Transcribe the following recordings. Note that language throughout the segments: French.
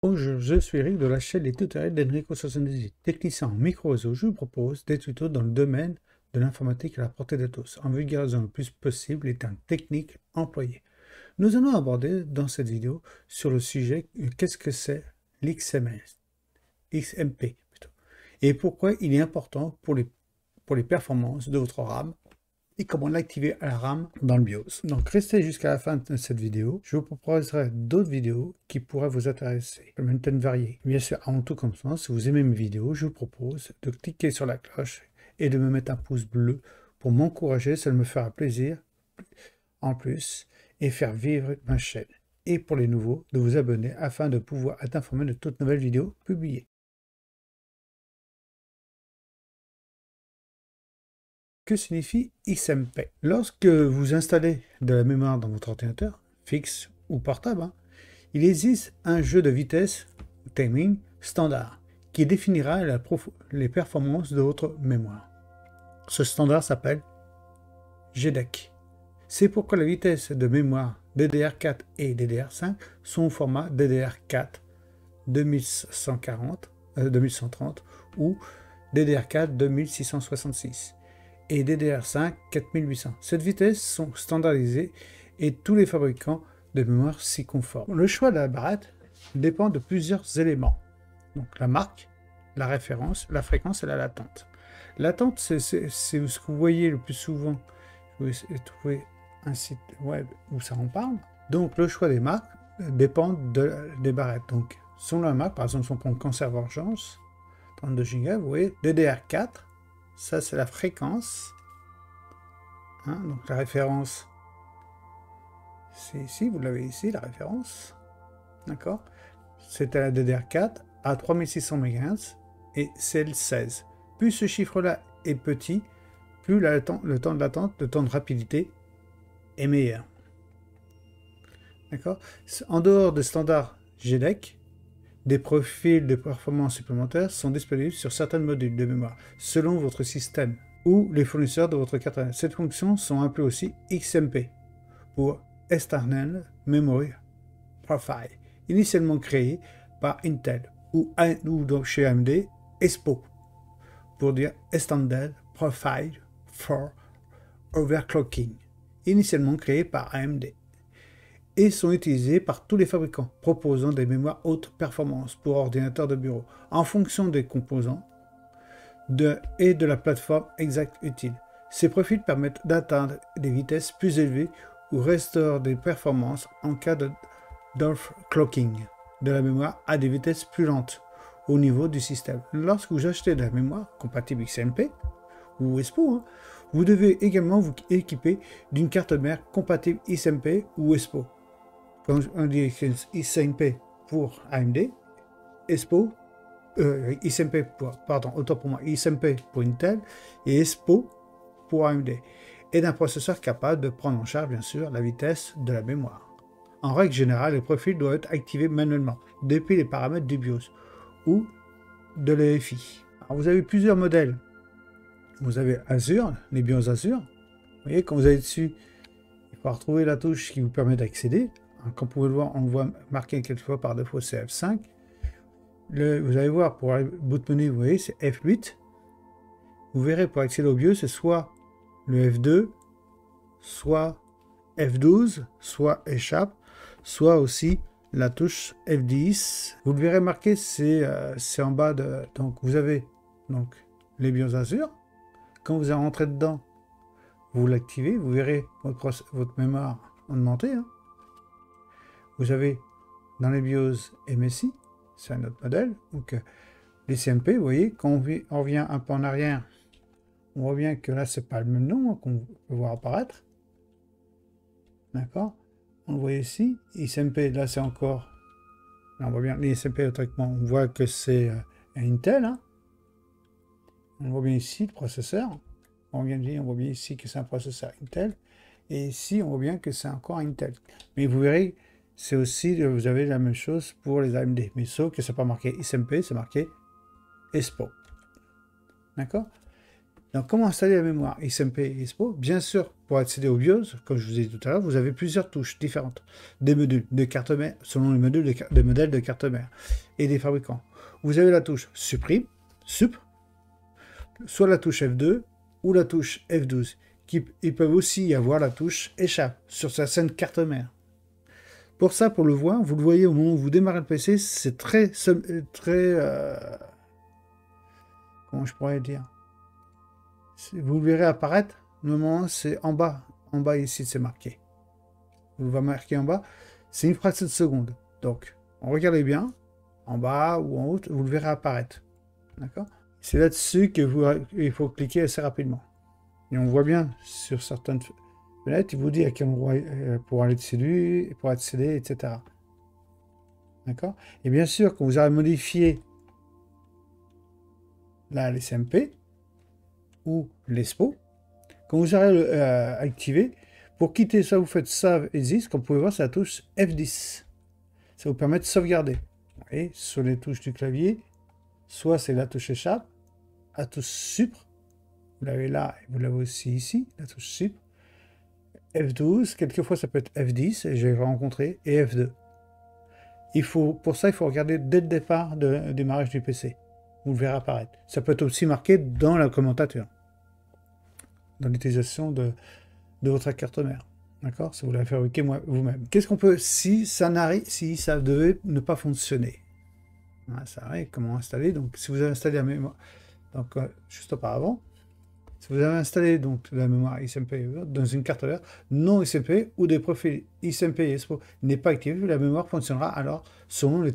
Bonjour, je suis Eric de la chaîne des tutoriels d'Enrico78, technicien en micro-réseau. Je vous propose des tutos dans le domaine de l'informatique à la portée de tous, en vulgarisant le plus possible les termes techniques employés. Nous allons aborder dans cette vidéo sur le sujet qu'est-ce que c'est l'XMP plutôt, et pourquoi il est important pour les performances de votre RAM et comment l'activer à la RAM dans le BIOS. Donc restez jusqu'à la fin de cette vidéo, je vous proposerai d'autres vidéos qui pourraient vous intéresser, même thème varié. Bien sûr, avant tout comme ça, si vous aimez mes vidéos, je vous propose de cliquer sur la cloche et de me mettre un pouce bleu pour m'encourager, ça me fera plaisir en plus et faire vivre ma chaîne. Et pour les nouveaux, de vous abonner afin de pouvoir être informé de toutes nouvelles vidéos publiées. Que signifie XMP? Lorsque vous installez de la mémoire dans votre ordinateur, fixe ou portable, il existe un jeu de vitesse, timing, standard, qui définira les performances de votre mémoire. Ce standard s'appelle JEDEC. C'est pourquoi la vitesse de mémoire DDR4 et DDR5 sont au format DDR4 2130 ou DDR4 2666. Et DDR5 4800. Cette vitesse sont standardisées et tous les fabricants de mémoire s'y conforment. Le choix de la barrette dépend de plusieurs éléments. Donc la marque, la référence, la fréquence et la latente. Latente, c'est ce que vous voyez le plus souvent. Vous trouvez un site web où ça en parle. Donc le choix des marques dépend des barrettes. Donc selon la marque, par exemple si on prend Conserve Urgence, 32 Go, vous voyez DDR4. Ça, c'est la fréquence. Donc la référence, c'est ici, vous l'avez ici, la référence. D'accord? C'est à la DDR4 à 3600 MHz et c'est le 16. Plus ce chiffre-là est petit, plus le temps de latence, le temps de rapidité est meilleur. D'accord? En dehors des standards JEDEC, des profils de performance supplémentaires sont disponibles sur certains modules de mémoire, selon votre système ou les fournisseurs de votre carte. Ces fonctions sont appelées aussi XMP, pour External Memory Profile, initialement créé par Intel, ou donc chez AMD, ESPO, pour dire Extended Profile for Overclocking, initialement créé par AMD. Et sont utilisés par tous les fabricants proposant des mémoires haute performance pour ordinateurs de bureau, en fonction des composants et de la plateforme exacte utile. Ces profils permettent d'atteindre des vitesses plus élevées ou restaurent des performances en cas d'overclocking de la mémoire à des vitesses plus lentes au niveau du système. Lorsque vous achetez de la mémoire compatible XMP ou ESPO, vous devez également vous équiper d'une carte mère compatible XMP ou ESPO. Quand on dit XMP pour AMD, ESPO, XMP pour Intel et ESPO pour AMD, et d'un processeur capable de prendre en charge bien sûr la vitesse de la mémoire. En règle générale, les profils doivent être activés manuellement depuis les paramètres du BIOS ou de l'EFI. Vous avez plusieurs modèles. Vous avez Azure, les BIOS Azure. Vous voyez, quand vous allez dessus, il faut retrouver la touche qui vous permet d'accéder. Comme vous pouvez le voir, on le voit marqué quelquefois par défaut, c'est F5. Vous allez voir, pour le boot menu, vous voyez, c'est F8. Vous verrez, pour accéder au BIOS, c'est soit le F2, soit F12, soit échappe, soit aussi la touche F10. Vous le verrez marqué, c'est en bas de... Donc vous avez donc les BIOS Azure. Quand vous allez rentrer dedans, vous l'activez, vous verrez votre mémoire augmenter. Vous avez dans les BIOS MSI, c'est un autre modèle. Donc les CMP, vous voyez, quand on revient un peu en arrière, on voit bien que là, c'est pas le même nom qu'on peut voir apparaître. D'accord? On le voit ici. XMP, là, c'est encore... Là, on voit bien les XMP, autrement, on voit que c'est un Intel. On voit bien ici le processeur. On voit bien ici que c'est un processeur Intel. Et ici, on voit bien que c'est encore Intel. Mais vous verrez, c'est aussi, vous avez la même chose pour les AMD. Mais sauf que c'est pas marqué XMP, c'est marqué ESPO. D'accord? Donc, comment installer la mémoire XMP et ESPO? Bien sûr, pour accéder au BIOS, comme je vous ai dit tout à l'heure, vous avez plusieurs touches différentes, des modules de carte mère, selon les modules de modèles de carte mère et des fabricants. Vous avez la touche supprime, sup, soit la touche F2 ou la touche F12. Ils peuvent aussi y avoir la touche échappe sur certaines cartes mères. Pour ça, pour le voir, vous le voyez au moment où vous démarrez le PC, c'est très comment je pourrais dire? Vous le verrez apparaître, normalement c'est en bas ici c'est marqué. Vous le marquer en bas, c'est une fraction de seconde. Donc, regardez bien, en bas ou en haut, vous le verrez apparaître. D'accord? C'est là-dessus qu'il faut cliquer assez rapidement. Et on voit bien sur certaines fenêtres, il vous dit à quel endroit pour aller dessus, pour accéder, etc. D'accord? Et bien sûr, quand vous avez modifié là l'SMP ou l'ESPO, quand vous aurez activé, pour quitter ça, vous faites Save Exist, comme vous pouvez voir, c'est la touche F10. Ça vous permet de sauvegarder. Vous voyez, sur les touches du clavier, soit c'est la touche échappe, la touche Supr, vous l'avez là, et vous l'avez aussi ici, la touche Supr, F12, quelquefois ça peut être F10, et j'ai rencontré, et F2. Pour ça, il faut regarder dès le départ de démarrage du PC. Vous le verrez apparaître. Ça peut être aussi marqué dans la commentateur, dans l'utilisation de votre carte mère. D'accord? Si vous l'avez fabriqué vous-même. Qu'est-ce qu'on peut, si ça devait ne pas fonctionner? Ça arrive, comment installer? Donc, si vous avez installé la mémoire, donc juste auparavant, si vous avez installé donc la mémoire XMP dans une carte mère non XMP ou des profils XMP et ESPO n'est pas activé, la mémoire fonctionnera alors selon les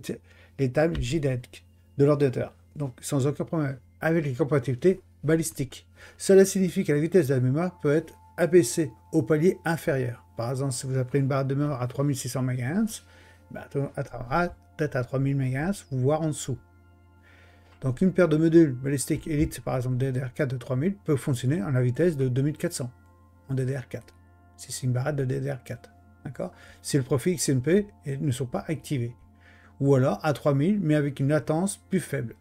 times JDEC de l'ordinateur. Donc, sans aucun problème, avec les compatibilités balistiques. Cela signifie que la vitesse de la mémoire peut être abaissée au palier inférieur. Par exemple, si vous avez pris une barre de mémoire à 3600 MHz, peut-être à 3000 MHz, voire en dessous. Donc, une paire de modules balistiques Elite, par exemple DDR4 de 3000, peut fonctionner à la vitesse de 2400 en DDR4. Si c'est une barrette de DDR4. D'accord? Si le profil XMP ne sont pas activés. Ou alors à 3000, mais avec une latence plus faible.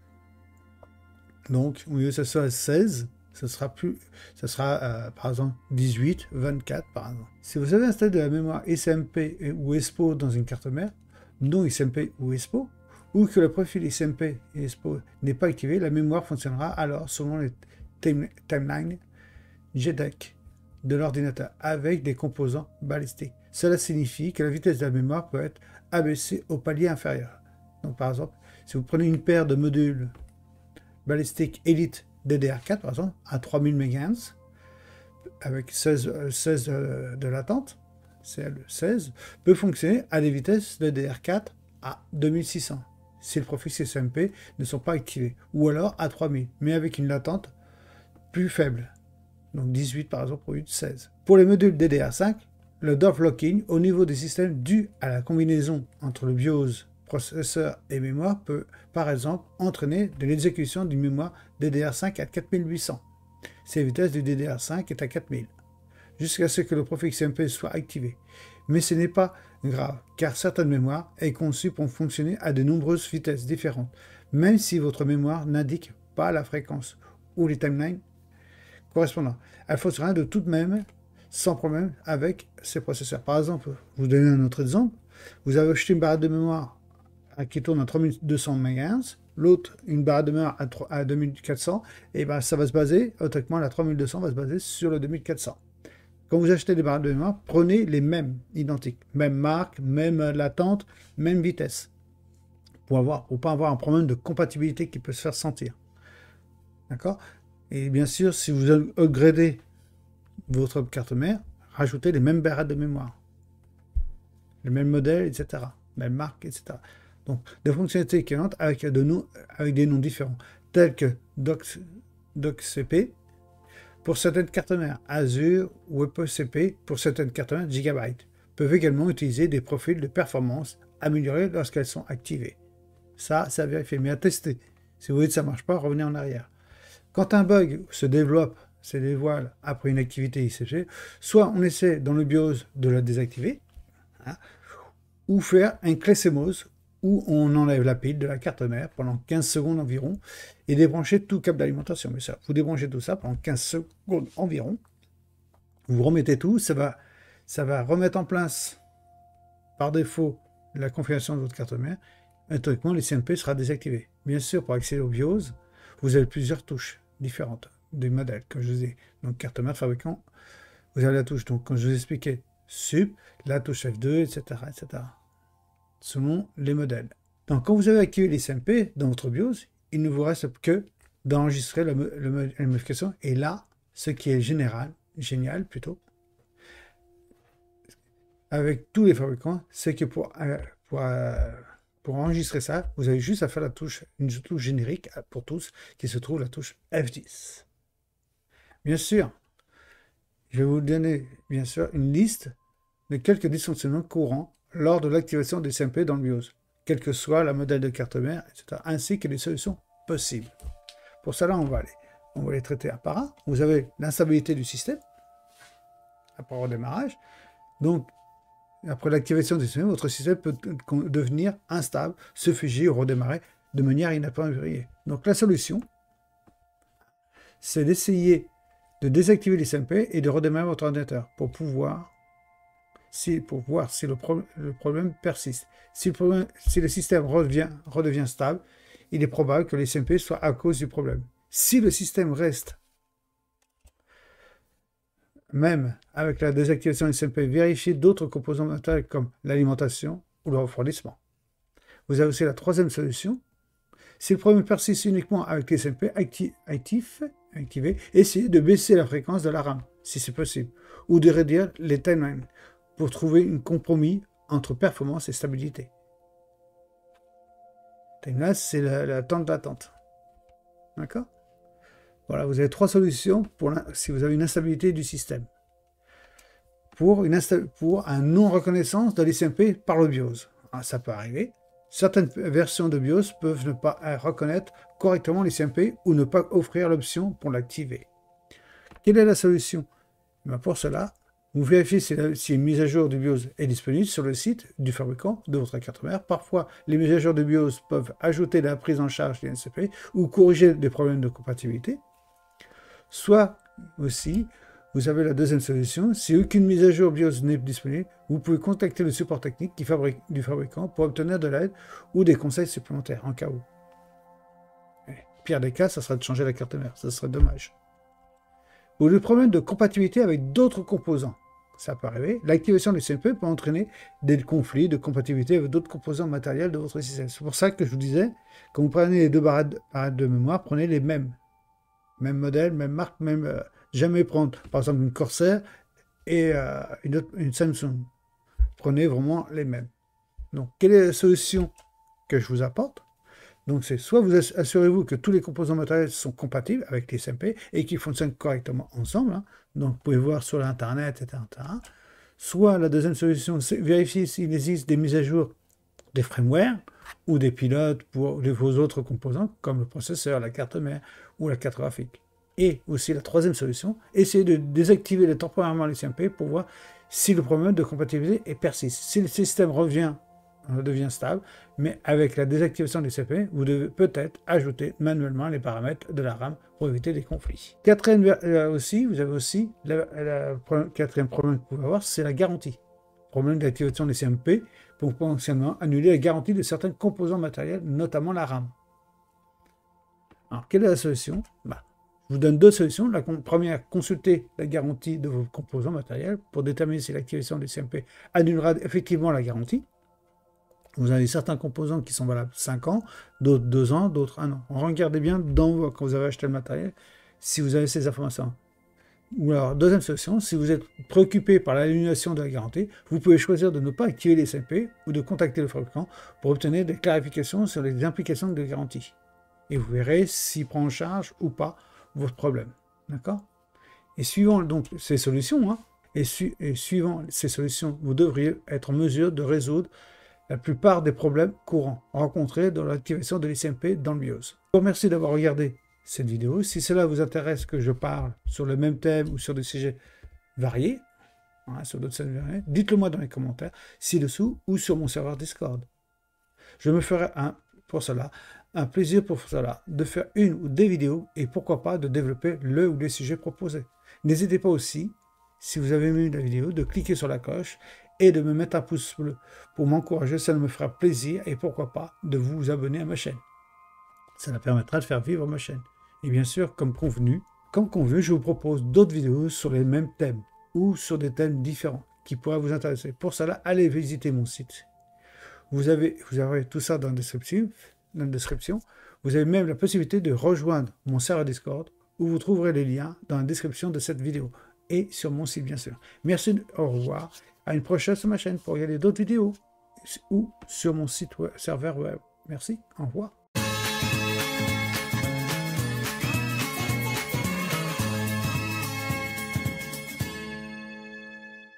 Donc, au lieu que ce soit 16, ça sera par exemple 18, 24 par exemple. Si vous avez installé de la mémoire XMP ou ESPO dans une carte mère, non XMP ou ESPO, ou que le profil XMP et ESPO n'est pas activé, la mémoire fonctionnera alors selon les timelines JEDEC de l'ordinateur avec des composants balistiques. Cela signifie que la vitesse de la mémoire peut être abaissée au palier inférieur. Donc par exemple, si vous prenez une paire de modules balistiques Elite DDR4 par exemple à 3000 MHz avec 16 de latente, CL16, peut fonctionner à des vitesses DDR4 à 2600 si le profil XMP ne sont pas activés, ou alors à 3000, mais avec une latente plus faible, donc 18 par exemple au lieu de 16. Pour les modules DDR5, le door locking au niveau des systèmes dû à la combinaison entre le BIOS, processeur et mémoire peut par exemple entraîner de l'exécution d'une mémoire DDR5 à 4800 si la vitesse du DDR5 est à 4000, jusqu'à ce que le profil XMP soit activé. Mais ce n'est pas grave, car certaines mémoires est conçue pour fonctionner à de nombreuses vitesses différentes, même si votre mémoire n'indique pas la fréquence ou les timelines correspondants. Elle fonctionnera de toute même sans problème avec ces processeurs. Par exemple, je vous donne un autre exemple. Vous avez acheté une barre de mémoire qui tourne à 3200 MHz, l'autre une barre de mémoire à 2400, et ben ça va se baser, automatiquement la 3200 va se baser sur le 2400. Quand vous achetez des barres de mémoire, prenez les mêmes, identiques, même marque, même latente, même vitesse, pour pas avoir un problème de compatibilité qui peut se faire sentir. D'accord? Et bien sûr, si vous upgradez votre carte mère, rajoutez les mêmes barrettes de mémoire, les mêmes modèles, etc., même marque, etc. Donc, des fonctionnalités équivalentes avec des noms différents, tels que DocCP pour certaines cartes mères, Azure ou WebCP pour certaines cartes mères Gigabyte, peuvent également utiliser des profils de performance améliorés lorsqu'elles sont activées. Ça, c'est à vérifier, mais à tester. Si vous voyez que ça ne marche pas, revenez en arrière. Quand un bug se dévoile après une activité ICG, soit on essaie dans le BIOS de la désactiver, ou faire un clé CMOS où on enlève la pile de la carte mère pendant 15 secondes environ et débranchez tout câble d'alimentation. Mais ça, vous débranchez tout ça pendant 15 secondes environ. Vous remettez tout, ça va remettre en place par défaut la configuration de votre carte mère. Automatiquement, l'ICMP sera désactivé. Bien sûr, pour accéder au BIOS, vous avez plusieurs touches différentes du modèle, comme je vous ai. Donc, carte mère de fabricant, vous avez la touche. Donc, comme je vous expliquais, SUP, la touche F2, etc., etc. Selon les modèles. Donc, quand vous avez activé l'ICMP dans votre BIOS, il ne vous reste que d'enregistrer la modification. Et là, ce qui est génial plutôt, avec tous les fabricants, c'est que pour enregistrer ça, vous avez juste à faire une touche générique pour tous, qui se trouve la touche F10. Bien sûr, je vais vous donner, bien sûr, une liste de quelques dysfonctionnements courants lors de l'activation des CMP dans le BIOS, quel que soit le modèle de carte mère, etc., ainsi que les solutions possibles. Pour cela, on va les traiter un par un. Vous avez l'instabilité du système, après redémarrage. Donc, après l'activation du système, votre système peut devenir instable, se figer ou redémarrer de manière inappropriée. Donc, la solution, c'est d'essayer de désactiver les CMP et de redémarrer votre ordinateur pour voir si le problème persiste. Si le système redevient stable, il est probable que les CMP soient à cause du problème. Si le système reste, même avec la désactivation des CMP, vérifiez d'autres composants matériels comme l'alimentation ou le refroidissement. Vous avez aussi la troisième solution. Si le problème persiste uniquement avec les CMP activés, essayez de baisser la fréquence de la RAM, si c'est possible, ou de réduire les timelines pour trouver un compromis entre performance et stabilité. Timeline, c'est la temps d'attente. D'accord? Voilà, vous avez trois solutions si vous avez une instabilité du système. Pour un non-reconnaissance de l'ICMP par le BIOS. Alors, ça peut arriver. Certaines versions de BIOS peuvent ne pas reconnaître correctement l'ICMP ou ne pas offrir l'option pour l'activer. Quelle est la solution? Pour cela, vous vérifiez si une mise à jour du BIOS est disponible sur le site du fabricant de votre carte mère. Parfois, les mises à jour de BIOS peuvent ajouter la prise en charge des ICMP ou corriger des problèmes de compatibilité. Soit aussi, vous avez la deuxième solution, si aucune mise à jour BIOS n'est disponible, vous pouvez contacter le support technique du fabricant pour obtenir de l'aide ou des conseils supplémentaires en cas où. Pire des cas, ça sera de changer la carte mère, ça serait dommage. Ou le problème de compatibilité avec d'autres composants, ça peut arriver. L'activation du CMP peut entraîner des conflits de compatibilité avec d'autres composants matériels de votre système. C'est pour ça que je vous disais, quand vous prenez les deux barrettes de mémoire, prenez les mêmes. Même modèle, même marque, jamais prendre, par exemple, une Corsair et une Samsung. Prenez vraiment les mêmes. Donc, quelle est la solution que je vous apporte? Donc, c'est soit vous assurez-vous que tous les composants matériels sont compatibles avec les CMP et qu'ils fonctionnent correctement ensemble. Hein. Donc, vous pouvez voir sur l'Internet, etc. Soit la deuxième solution, c'est vérifier s'il existe des mises à jour des firmware ou des pilotes pour vos autres composants, comme le processeur, la carte mère ou la carte graphique. Et aussi la troisième solution, essayez de désactiver temporairement les CMP pour voir si le problème de compatibilité persiste. Si le système devient stable, mais avec la désactivation des CMP, vous devez peut-être ajouter manuellement les paramètres de la RAM pour éviter des conflits. Quatrième vous avez aussi quatrième problème que vous pouvez avoir, c'est la garantie. Problème d'activation des CMP pour potentiellement annuler la garantie de certains composants matériels, notamment la RAM. Alors, quelle est la solution? Je vous donne deux solutions. La première, consultez la garantie de vos composants matériels pour déterminer si l'activation des CMP annulera effectivement la garantie. Vous avez certains composants qui sont valables 5 ans, d'autres 2 ans, d'autres 1 an. Regardez bien quand vous avez acheté le matériel, si vous avez ces informations. Ou alors, deuxième solution, si vous êtes préoccupé par l'annulation de la garantie, vous pouvez choisir de ne pas activer les CMP ou de contacter le fabricant pour obtenir des clarifications sur les implications de garantie. Et vous verrez s'il prend en charge ou pas votre problème. D'accord? Et suivant donc ces solutions, suivant ces solutions, vous devriez être en mesure de résoudre la plupart des problèmes courants rencontrés dans l'activation de l'ICMP dans le BIOS. Je vous remercie d'avoir regardé cette vidéo. Si cela vous intéresse que je parle sur le même thème ou sur des sujets variés, sur d'autres sujets variés, dites-le moi dans les commentaires ci-dessous ou sur mon serveur Discord. Je me ferai un plaisir pour cela, de faire une ou des vidéos et pourquoi pas de développer le ou les sujets proposés. N'hésitez pas aussi, si vous avez aimé la vidéo, de cliquer sur la cloche et de me mettre un pouce bleu pour m'encourager, ça me fera plaisir et pourquoi pas de vous abonner à ma chaîne. Cela permettra de faire vivre ma chaîne. Et bien sûr, comme convenu, je vous propose d'autres vidéos sur les mêmes thèmes ou sur des thèmes différents qui pourraient vous intéresser. Pour cela, allez visiter mon site. Vous avez tout ça dans la description. Vous avez même la possibilité de rejoindre mon serveur Discord où vous trouverez les liens dans la description de cette vidéo et sur mon site bien sûr. Merci, au revoir, à une prochaine sur ma chaîne pour regarder d'autres vidéos ou sur mon site serveur web. Merci, au revoir.